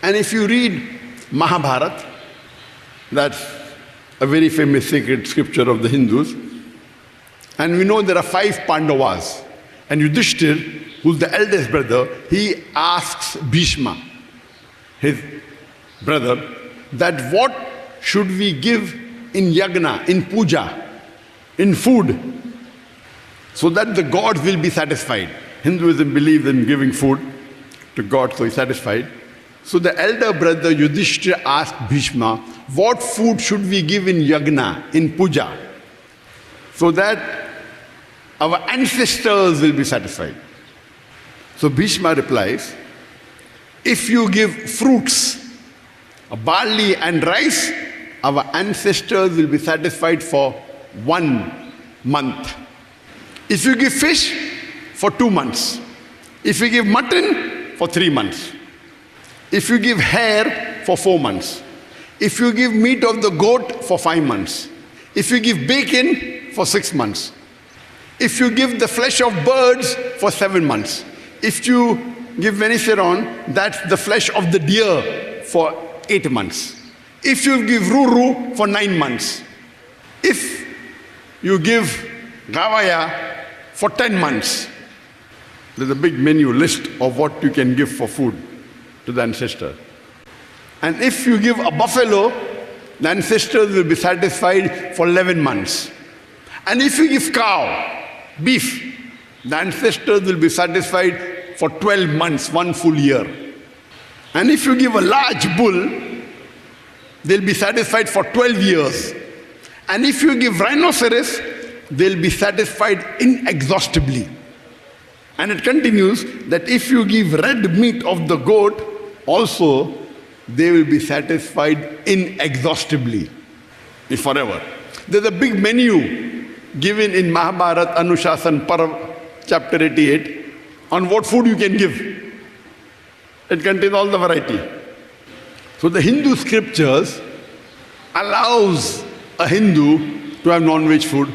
And if you read Mahabharata, that's a very famous sacred scripture of the Hindus, and we know there are 5 Pandavas. And Yudhishthir, who's the eldest brother, he asks Bhishma, his brother, that what should we give in yagna, in puja, in food, so that the gods will be satisfied. Hinduism believes in giving food to God, so he's satisfied. So the elder brother Yudhishthira asked Bhishma, what food should we give in yagna, in puja, so that our ancestors will be satisfied? So Bhishma replies, if you give fruits, barley and rice, our ancestors will be satisfied for 1 month. If you give fish, for 2 months. If you give mutton, for 3 months. If you give hair, for 4 months. If you give meat of the goat, for 5 months. If you give bacon, for 6 months. If you give the flesh of birds, for 7 months. If you give venison, that's the flesh of the deer, for 8 months. If you give ruru, for 9 months. If you give gavaya, for 10 months. There's a big menu list of what you can give for food to the ancestor. And if you give a buffalo, the ancestors will be satisfied for 11 months. And if you give cow, beef, the ancestors will be satisfied for 12 months, 1 full year. And if you give a large bull, they'll be satisfied for 12 years. And if you give rhinoceros, they'll be satisfied inexhaustibly. And it continues that if you give red meat of the goat, also they will be satisfied inexhaustibly, forever. There's a big menu given in Mahabharata Anushasan Parv, chapter 88, on what food you can give. It contains all the variety. So the Hindu scriptures allows a Hindu to have non-veg food.